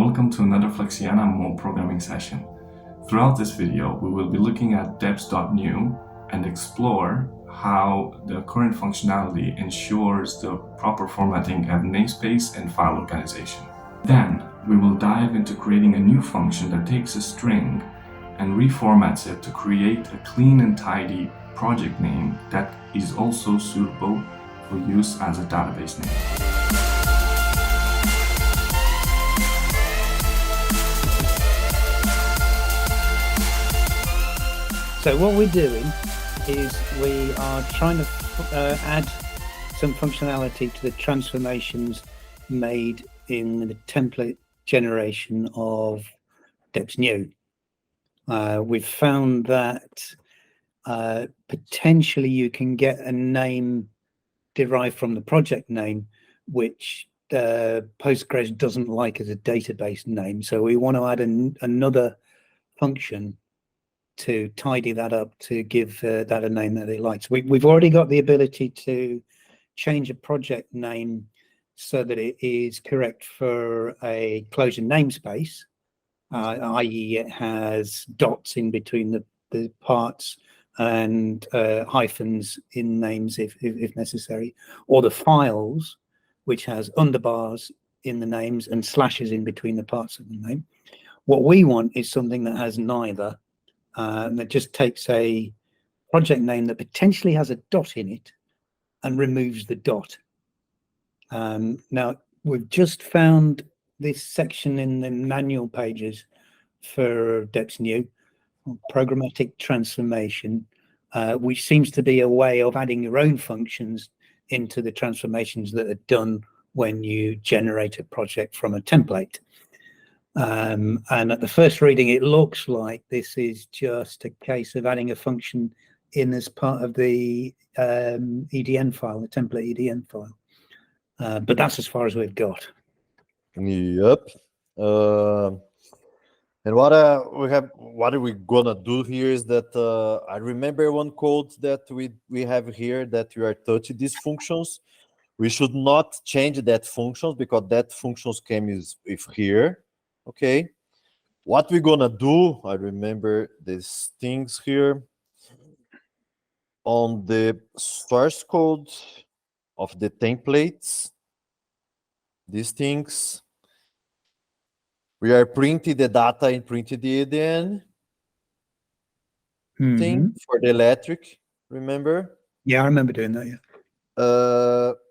welcome to another Flexiana mobile programming session. Throughout this video, we will be looking at Deps.new and explore how the current functionality ensures the proper formatting of namespace and file organization. Then, we will dive into creating a new function that takes a string and reformats it to create a clean and tidy project name that is also suitable for use as a database name. So what we're doing is we are trying to add some functionality to the transformations made in the template generation of Deps.new. We've found that potentially you can get a name derived from the project name, which Postgres doesn't like as a database name. So we want to add another function to tidy that up, to give that a name that it likes. We've already got the ability to change a project name so that it is correct for a Clojure namespace, i.e. it has dots in between the parts and hyphens in names if necessary, or the files, which has underbars in the names and slashes in between the parts of the name. What we want is something that has neither, that just takes a project name that potentially has a dot in it and removes the dot. Now, we've just found this section in the manual pages for Deps.new, programmatic transformation, which seems to be a way of adding your own functions into the transformations that are done when you generate a project from a template. And at the first reading, it looks like this is just a case of adding a function in as part of the EDN file, the template EDN file. But that's as far as we've got. Yep. And what are we gonna do here is that I remember one code that we have here that we are touching these functions. We should not change that functions because that functions came with here. Okay, what we're gonna do, I remember these things here on the source code of the templates, these things, we are printing the data and printing the EDN thing for the electric, remember? Yeah, I remember doing that, yeah.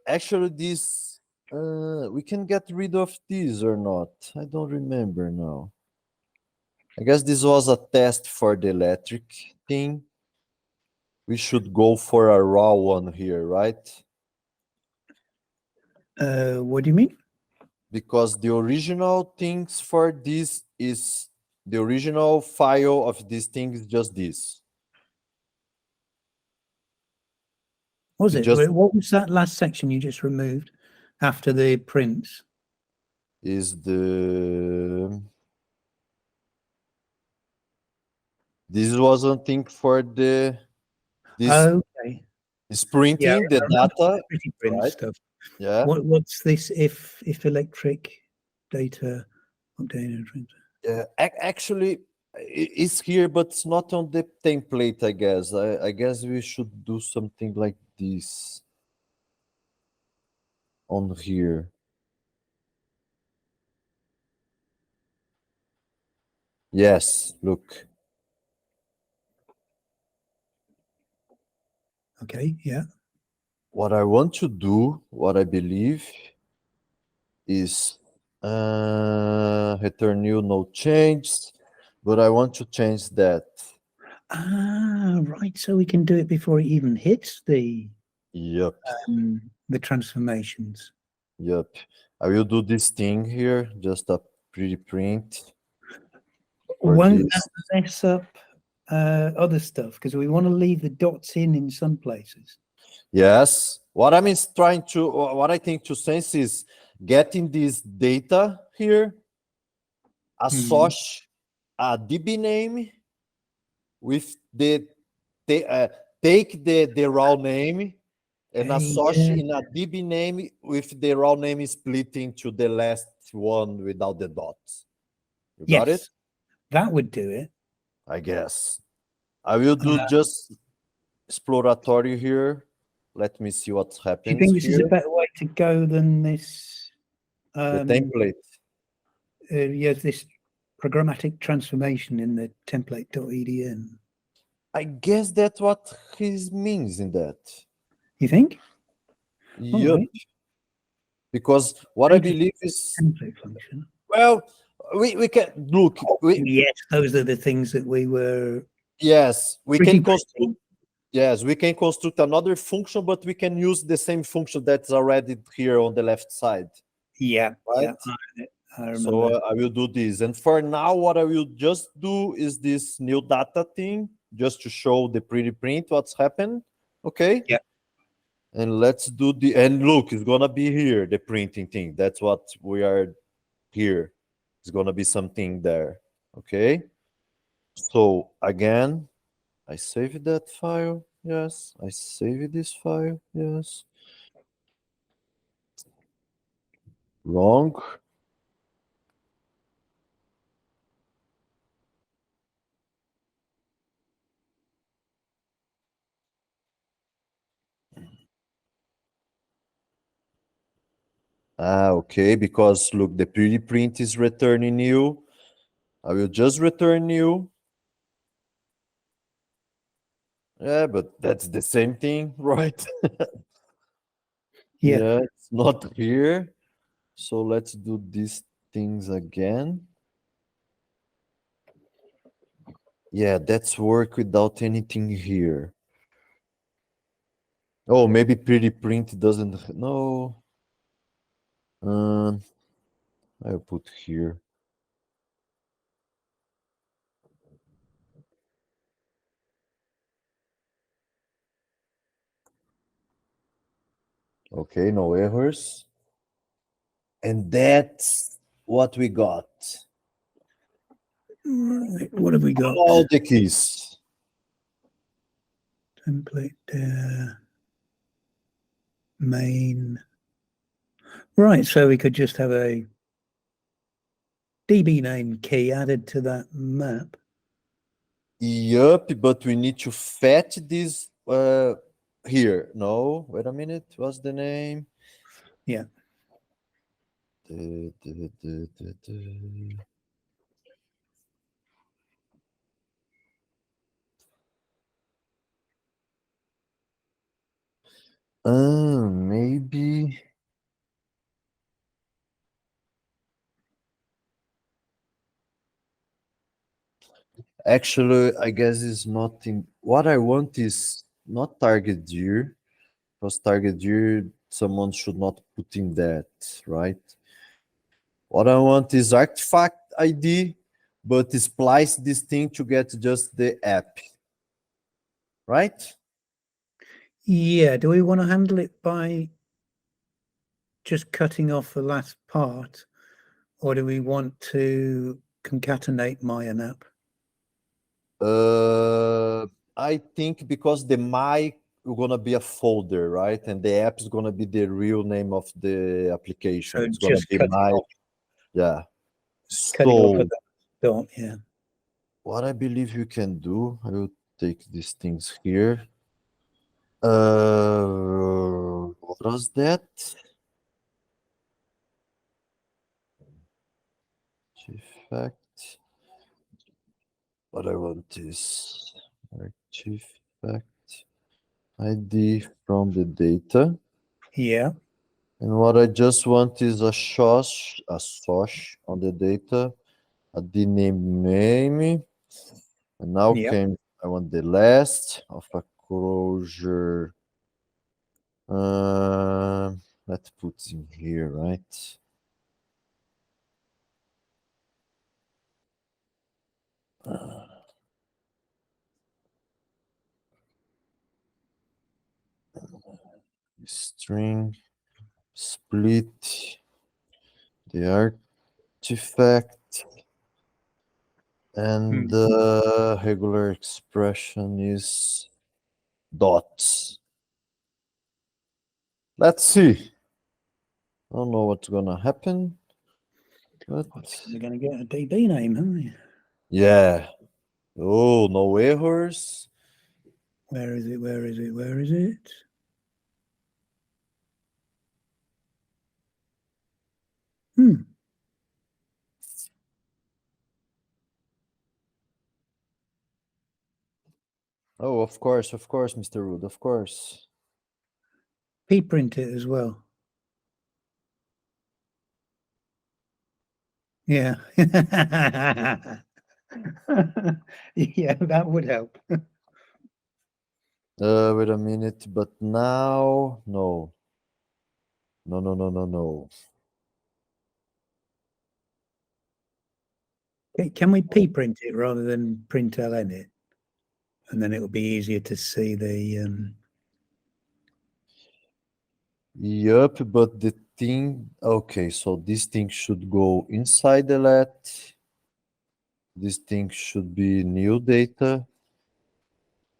Actually, this, we can get rid of this or not. I don't remember now. I guess this was a test for the electric thing. We should go for a raw one here, right? What do you mean? Because the original things for this is the original file of this thing is just this. What was it? What was that last section you just removed after the prints? Is the... This was a thing for the... This okay. Is printing the data, print right? Stuff. Yeah. What's this? If electric data updated. Yeah. Actually, it's here, but it's not on the template. I guess. I guess we should do something like this on here. Yes. Look. Okay. Yeah. What I want to do, what I believe, is return new, no change, but I want to change that. Ah, right. So we can do it before it even hits the transformations. Yep. I will do this thing here, just a pretty print. Won't that mess up other stuff? Because we want to leave the dots in some places. Yes. What I think to sense is getting this data here, associate a DB name with take the raw name and a source in a DB name with the raw name split into the last one without the dots. You got it? That would do it. I guess. I will do just exploratory here. Let me see what happens. Do you think this here. is a better way to go than this? The template. Yes, this programmatic transformation in the template.edn. I guess that's what he means in that. You think? Yep. Right. Because what I believe is template function. Well, we can look. Yes, those are the things that we were. Yes, we can construct. Yes, we can construct another function, but we can use the same function that's already here on the left side. Yeah, right. Yeah, I remember. So I will do this, and for now, what I will just do is this new data thing, just to show the pretty print what's happened. Okay. Yeah. And let's do the and look, it's gonna be here the printing thing. That's what we are here. It's gonna be something there. Okay. So again, I saved that file. Yes, I saved this file. Yes. Wrong. Okay, because look, the pretty print is returning new. I will just return new. Yeah, but that's the same thing, right? Yeah. It's not here. So let's do these things again. Yeah, that's work without anything here. Oh, maybe pretty print doesn't. No. I'll put here. Okay, no errors. And that's what we got. Right, what have we got? All the keys. Template there. Main. Right, so we could just have a DB name key added to that map. Yup, but we need to fetch this here. No, wait a minute. What's the name? Yeah. Maybe. Actually, I guess it's not in. What I want is not target year, because target year someone should not put in that, right? What I want is artifact ID, but splice this thing to get just the app, right? Yeah. Do we want to handle it by just cutting off the last part, or do we want to concatenate my and app? I think because the my is gonna be a folder, right? And the app is gonna be the real name of the application. So It's gonna be my off, yeah. cutting off So at that dot, yeah. what I believe you can do, I will take these things here. What was that? Artifact. What I want is artifact ID from the data. Yeah. And what I just want is a source on the data, a name. And now I want the last of a Clojure. Let's put in here, right? String split the artifact, and the regular expression is dots. Let's see. I don't know what's gonna happen, but We're going to get a DB name, aren't we? yeah. Oh, no errors. Where is it? Where is it? Where is it? Oh, of course, Mr. Wood, of course. P-print it as well. Yeah. Yeah, that would help. Wait a minute, but now, no. No. Can we p-print it rather than print ln it? And then it'll be easier to see the... Yup, but the thing, okay, so this thing should go inside the let. This thing should be new data.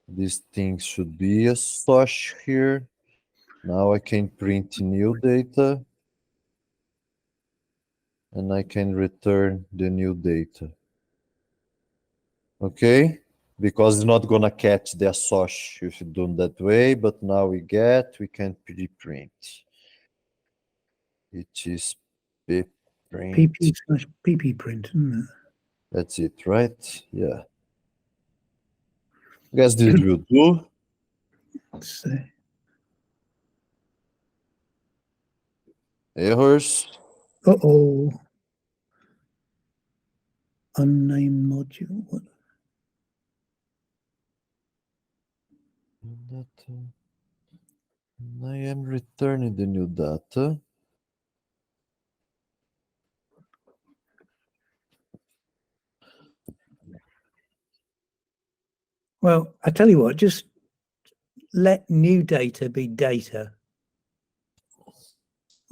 This thing should be a source here. Now I can print new data. And I can return the new data. Okay? Because it's not gonna catch the source if you do it that way, but now we can pre-print. It is print. PP/pp print, isn't it? That's it, right? Yeah. Guess this will do. Let's see. Errors. Uh-oh. Unnamed module. What? Data. I am returning the new data. Well, I tell you what, just let new data be data.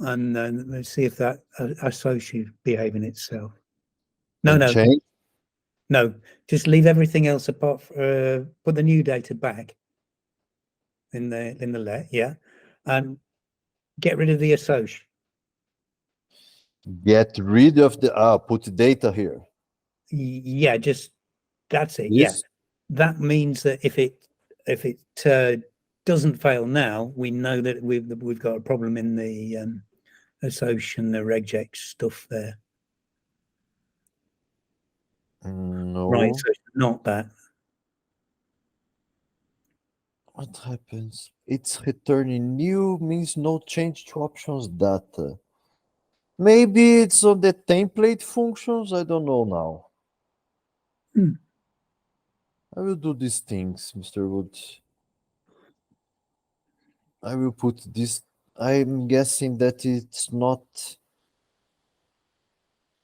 And then let's see if that associate behaving itself. No. Just leave everything else apart. Put the new data back in the let, yeah, and get rid of the associate. Get rid of the put data here. Yeah, just that's it. This? Yeah, that means that if it doesn't fail now, we know that we've got a problem in the association, the regex stuff there. No. Right, so it's not that. What happens? It's returning new means no change to options data. Maybe it's on the template functions. I don't know now. I will do these things, Mr. Wood. I will put this. I'm guessing that it's not.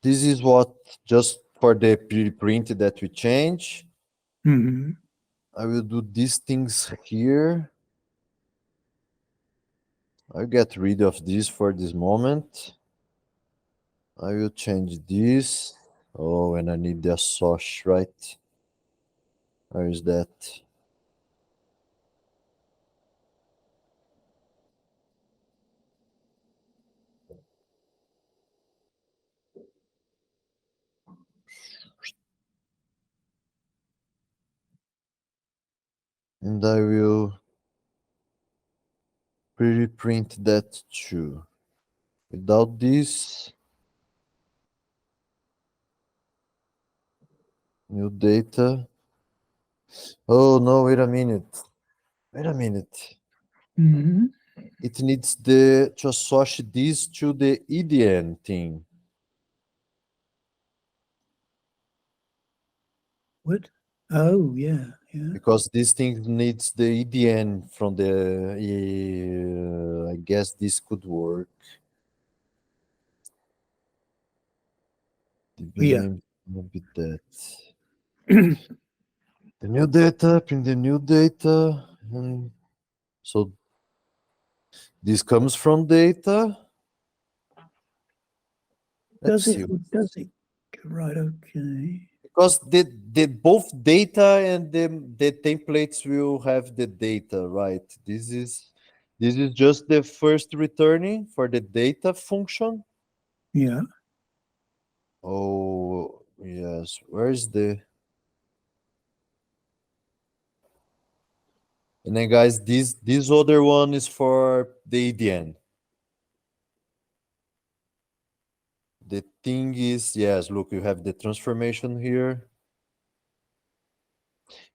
This is what just for the pre-print that we change. Mm-hmm. I will do these things here. I'll get rid of this for this moment. I will change this. Oh, and I need the source, right? Where is that? And I will pre-print that too. Without this, new data. Oh no, wait a minute. Mm-hmm. It needs to associate this to the EDN thing. What? Oh, yeah. Because this thing needs the EDN from the. I guess this could work. Yeah. Maybe that. The new data, print the new data. So this comes from data. Let's see. Does it? Right, okay. Because the both data and the templates will have the data, right? This is This is just the first returning for the data function. Yeah. Oh, yes. Where's the... And then, guys, this other one is for the EDN. The thing is, yes, look, you have the transformation here.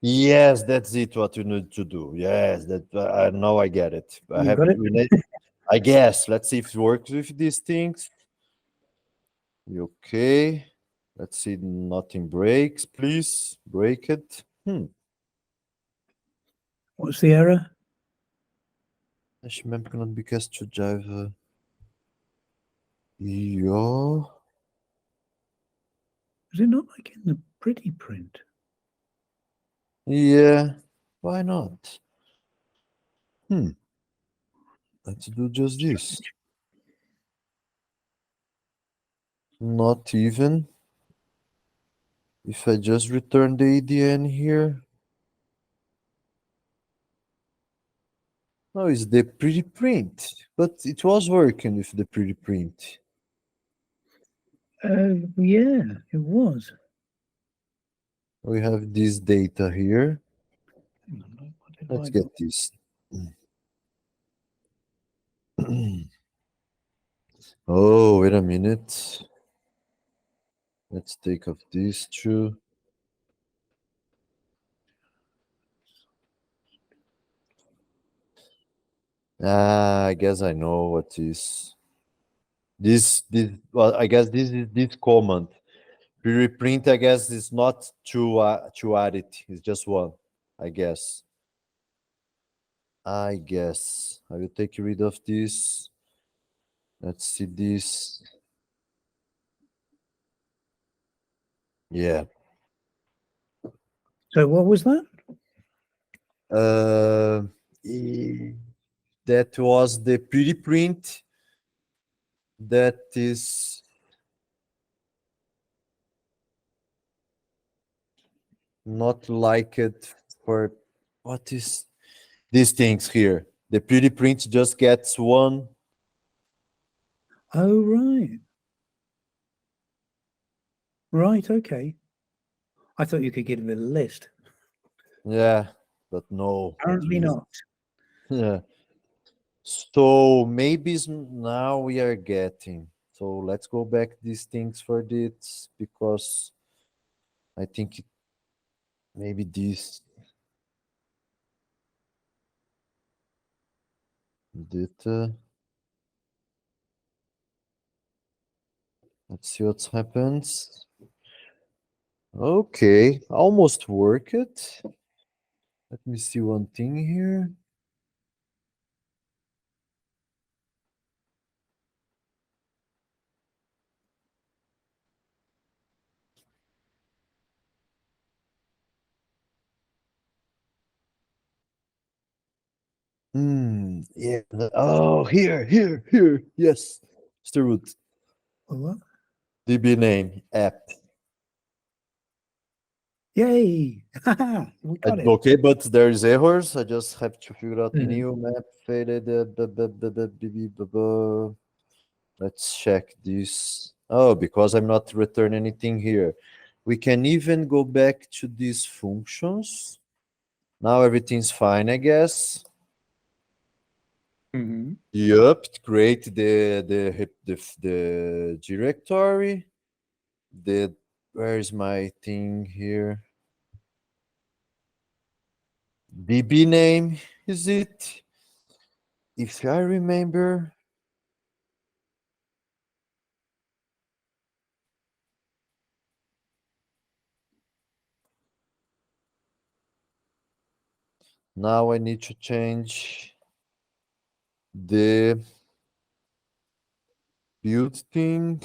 Yes, that's it. What you need to do. Yes, that now I get it. You got it? I guess. Let's see if it works with these things. Okay. Let's see. Nothing breaks. Please break it. What's the error? Acho cannot be cast to Java. Yeah. Is it not like in the pretty print? Yeah. Why not? Let's do just this. Not even. If I just return the EDN here. No, it's the pretty print. But it was working with the pretty print. Yeah, it was. We have this data here. Hang on, what did Let's I get do? this. Oh, wait a minute. Let's take off these two. I guess I know what is. This well, I guess this is this command. Reprint, I guess, is not to add it. It's just one, I guess. I will take rid of this. Let's see this. Yeah. So what was that? That was the pretty print. That is not like it for what is these things here. The pretty print just gets one. Oh, right. Right, okay. I thought you could give it a list. Yeah, but no. Apparently not. Yeah. So maybe now we are getting. So let's go back these things for this because I think maybe this data. Let's see what happens. Okay, almost work it. Let me see one thing here. Yeah. Oh, here. Yes. It's the root. What? DB name app. Yay! We got it. Okay, but there's errors. I just have to figure out Mhm. new map faded. Let's check this. Oh, because I'm not returning anything here. We can even go back to these functions. Now everything's fine, I guess. Mhm. Yup, create the directory. Where is my thing here? DB name is it? If I remember. Now I need to change the build thing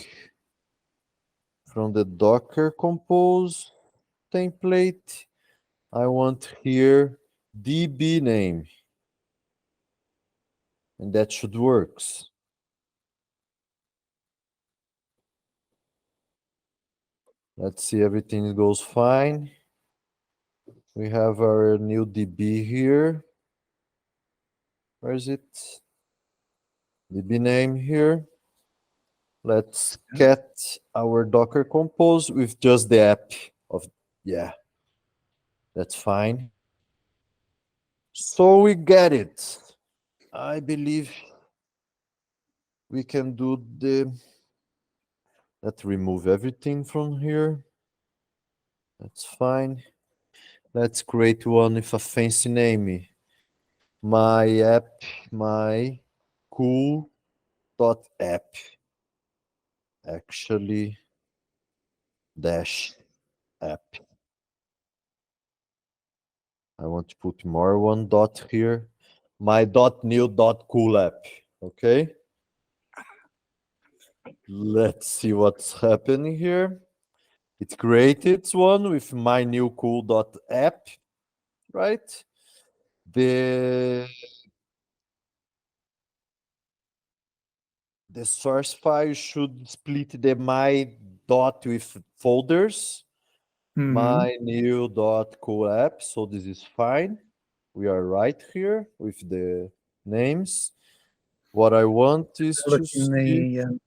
from the Docker compose template. I want here DB name, and that should works. Let's see, everything goes fine. We have our new DB here. Where is it? DB name here. Let's get our Docker Compose with just the app of, yeah, that's fine. So we get it. I believe we can do let's remove everything from here. That's fine. Let's create one with a fancy name. My app, my cool.app. Actually, dash app. I want to put more one dot here. My .new .cool app. Okay. Let's see what's happening here. It created one with my new cool.app, right? The source file should split the my dot with folders. My new cool app. So this is fine. We are right here with the names. What I want is to Looking see the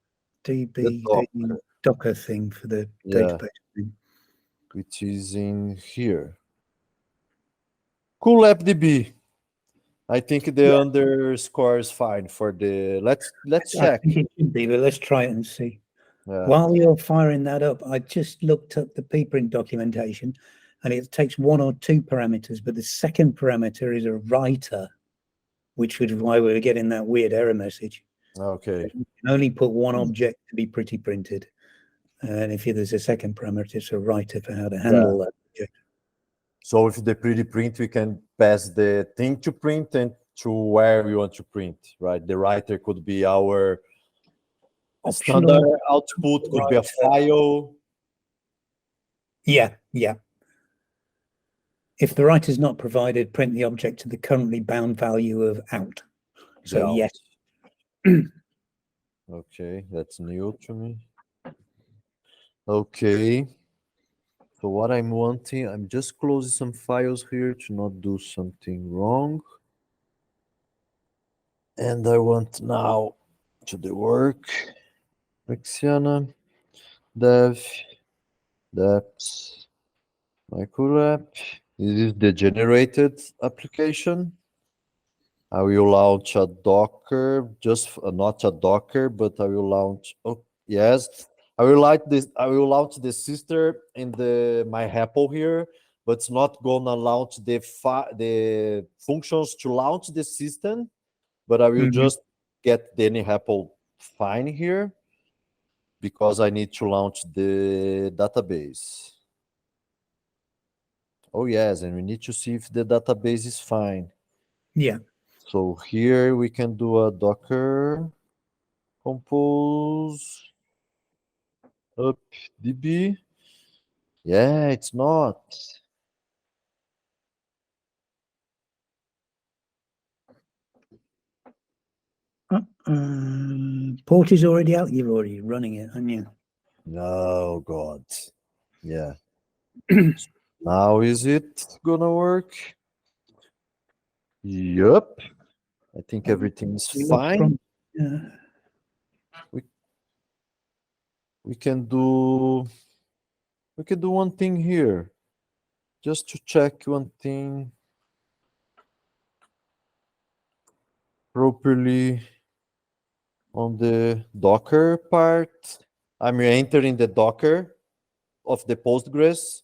DB, the the Docker thing for the Yeah. database thing. which is in here. Cool app DB. I think the underscore is fine for the. Let's I check. think it should be, but let's try it and see. Yeah. While you're firing that up, I just looked up the pprint documentation, and it takes one or two parameters, but the second parameter is a writer, which is why we were getting that weird error message. Okay. You can only put one object to be pretty printed, and if there's a second parameter, it's a writer for how to handle that object. So with the pretty print, we can pass the thing to print and to where we want to print, right? The writer could be our Optional standard output, could be a file. Yeah. If the writer is not provided, print the object to the currently bound value of out. So yes. Okay, that's new to me. Okay. So what I'm wanting, I'm just closing some files here to not do something wrong. And I want now to the work. Flexiana, dev, deps, micro app. This is the generated application. I will launch a Docker, not a Docker, but I will launch. Oh yes, I will launch the sister in my REPL here, but it's not gonna launch the functions to launch the system. But I will just get the REPL fine here because I need to launch the database. Oh yes, and we need to see if the database is fine. Yeah. So here we can do a Docker compose up DB. Yeah, it's not. Port is already out. You're already running it, aren't you? No, God. Yeah. Now is it gonna work? Yup. I think everything's fine. We can do one thing here. Just to check one thing properly on the Docker part. I'm entering the Docker of the Postgres.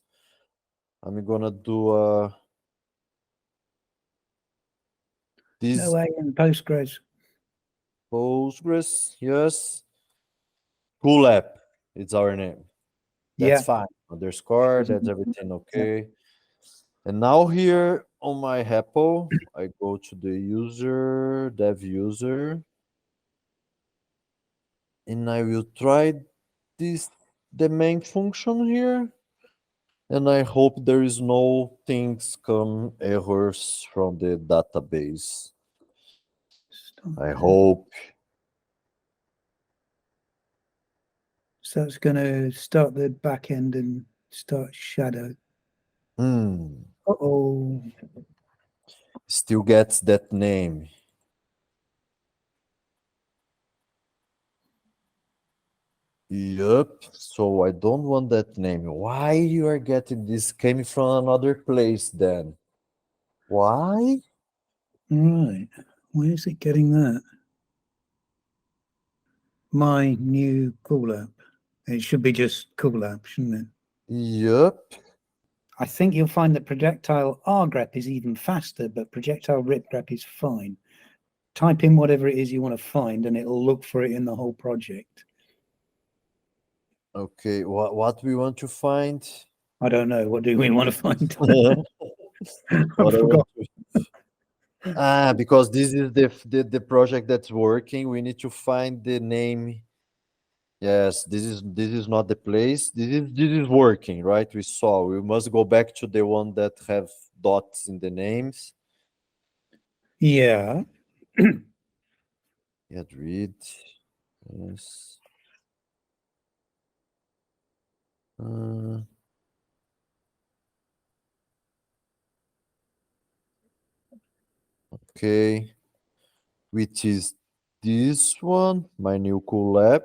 I'm gonna do this. No way in Postgres. Postgres, yes. Cool app, it's our name. That's fine. Underscore, that's everything okay. And now here on my REPL, I go to the user, dev user, and I will try the main function here. And I hope there is no things come errors from the database. I hope. So it's going to start the back end and start shadow. Hmm. Uh-oh. Still gets that name. Yup. So I don't want that name. Why you are getting this? Came from another place then? Why? Right. Where's it getting that? My new cool app. It should be just cool app, shouldn't it? Yup. I think you'll find that projectile rgrep is even faster, but projectile ripgrep is fine. Type in whatever it is you want to find, and it'll look for it in the whole project. Okay. What we want to find? I don't know. What do we want to find? I What I forgot. want to... because this is the project that's working. We need to find the name. Yes, this is not the place. This is working, right? We saw. We must go back to the one that have dots in the names. Yeah. Get rid. Yes. Okay. Which is this one, my new cool app.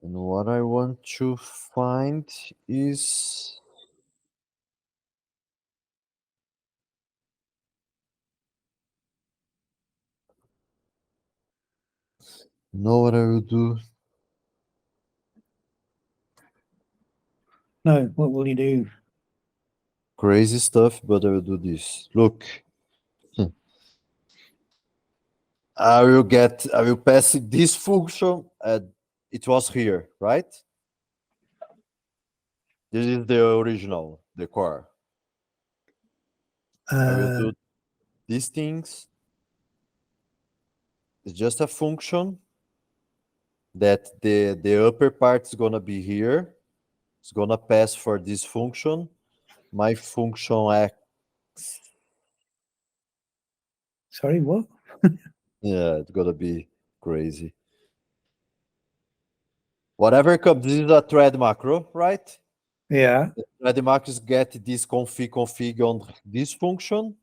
And what I want to find is know what I will do? No, what will you do? Crazy stuff, but I will do this. Look. I will pass it this function. It was here, right? This is the original, the core. I will do these things. It's just a function that the upper part is gonna be here. It's gonna pass for this function. My function x. Sorry, what? Yeah, it's gonna be crazy. Whatever comes, this is a thread macro, right? Yeah. The thread macros get this config on this function.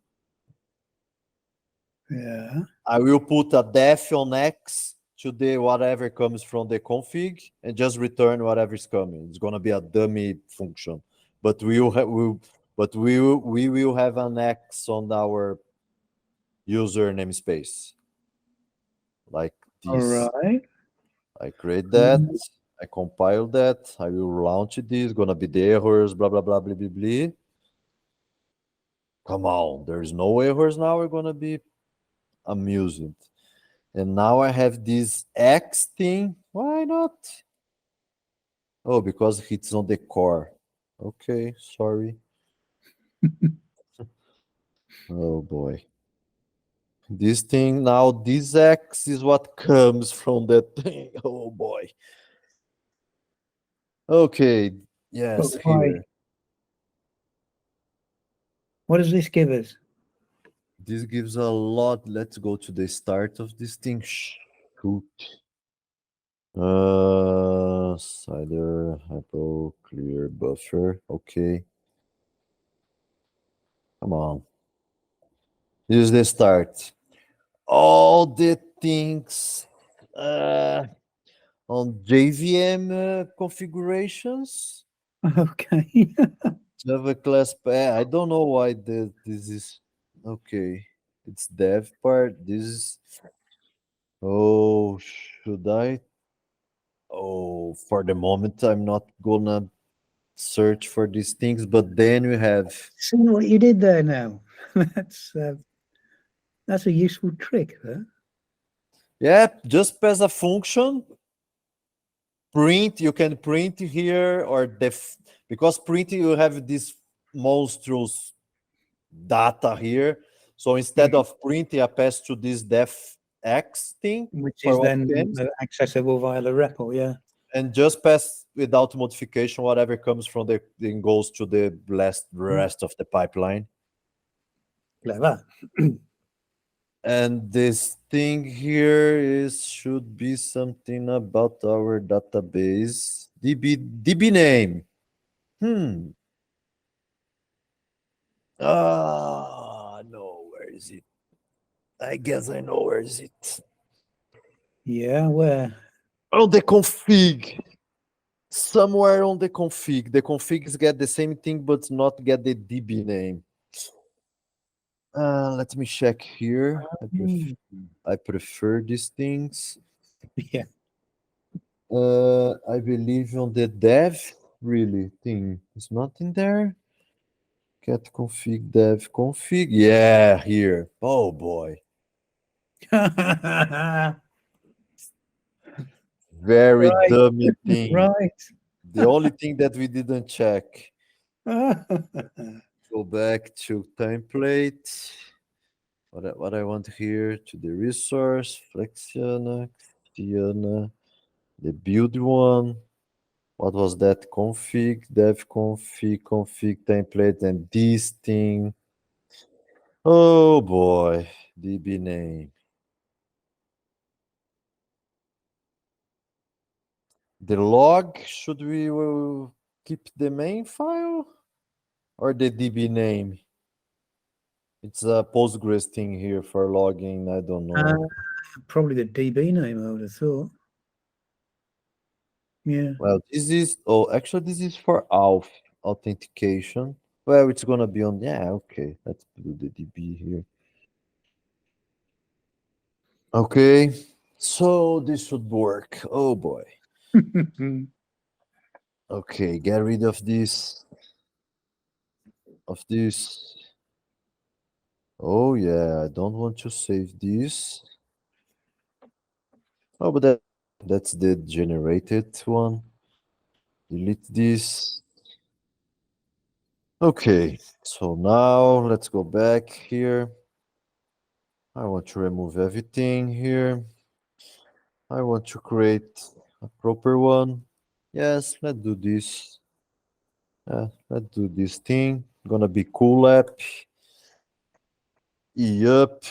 Yeah. I will put a def on x to the whatever comes from the config and just return whatever is coming. It's gonna be a dummy function, but we will have an x on our user namespace like this. All right. I create that. I compile that. I will launch this. Gonna be the errors. Blah blah blah blah blah blah. Come on, there's no errors now. We're gonna be amused. And now I have this X thing. Why not? Oh, because it's on the core. Okay, sorry. Oh boy. This thing now, this X is what comes from that thing. Oh boy. Okay, yes, But why? here. What does this give us? This gives a lot. Let's go to the start of this thing. Shoot. Cider, hypo, clear, buffer. Okay. Come on. This is the start. All the things on JVM configurations. Okay. Java class. I don't know why this is. Okay. It's dev part. This is. Oh, should I? Oh, for the moment, I'm not gonna search for these things, but then we have. See what you did there now. That's a useful trick, huh? Yeah, just as a function. Print, you can print here or because print you have this monstrous data here. So instead of printing, I pass to this def x thing, Which for is what then comes, accessible via the REPL, yeah. and just pass without modification whatever comes from the thing goes to the rest of the pipeline. Clever. And this thing here should be something about our database. DB name. No, where is it? I guess I know where is it. Yeah, where? Oh, the config. Somewhere on the config. The configs get the same thing, but not get the DB name. Let me check here. I prefer these things. Yeah. I believe on the dev really thing. It's not in there. Cat config dev config. Yeah, here. Oh boy. Very Right. dummy thing. Right. The only thing that we didn't check. Go back to template. What I want here to the resource, Flexiana, Xiana, the build one. What was that? Config, dev config, config template, and this thing. Oh boy, DB name. The log, should we keep the main file or the DB name? It's a Postgres thing here for logging. I don't know. Probably the DB name, I would have thought. Yeah. Well, this is, oh, actually, this is for authentication. Well, it's gonna be on, yeah, okay. Let's do the DB here. Okay, so this should work. Oh boy. Okay, get rid of this. Oh yeah, I don't want to save this. Oh, but that's the generated one. Delete this. Okay, so now let's go back here. I want to remove everything here. I want to create a proper one. Yes, let's do this. Let's do this thing. Gonna be cool app. Yup.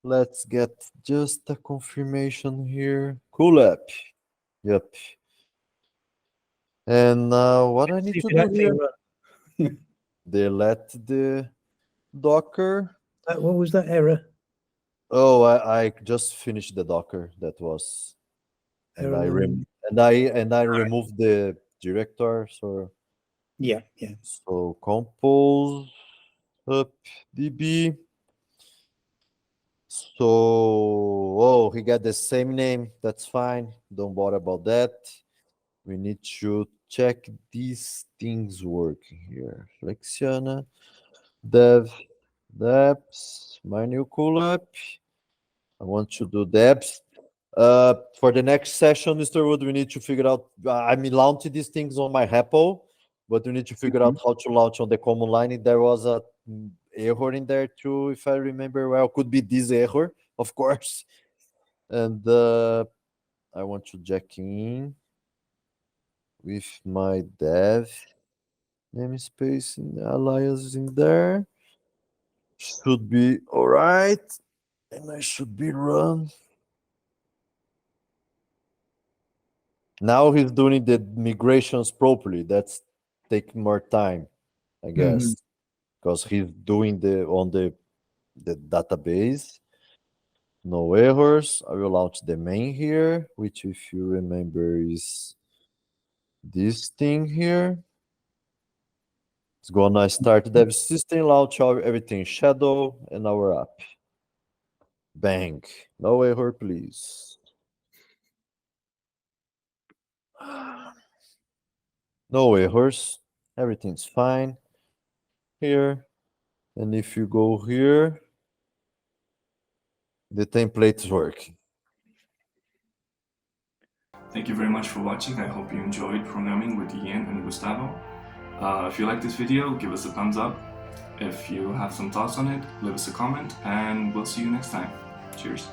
Let's get just a confirmation here. Cool app. Yup. And now what I need to do here? Delete the Docker. What was that error? Oh, I just finished the Docker. That was, and I removed the director. So yeah. So compose up db. So oh, he got the same name. That's fine. Don't bother about that. We need to check these things working here. Flexiana, deps, my new cool app. I want to do deps. For the next session, Mr. Wood, we need to figure out. I'm launching these things on my repo, but we need to figure out how to launch on the command line. There was a error in there too, if I remember well. Could be this error, of course. And I want to jack in with my dev namespace and alias in there. Should be all right. And I should be run. Now he's doing the migrations properly. That's taking more time, I guess, because he's doing on the database. No errors. I will launch the main here, which, if you remember, is this thing here. It's gonna start dev system, launch everything, shadow, and our app. Bang. No error, please. No errors. Everything's fine here. And if you go here, the templates work. Thank you very much for watching. I hope you enjoyed programming with Ian and Gustavo. If you like this video, give us a thumbs up. If you have some thoughts on it, leave us a comment, and we'll see you next time. Cheers.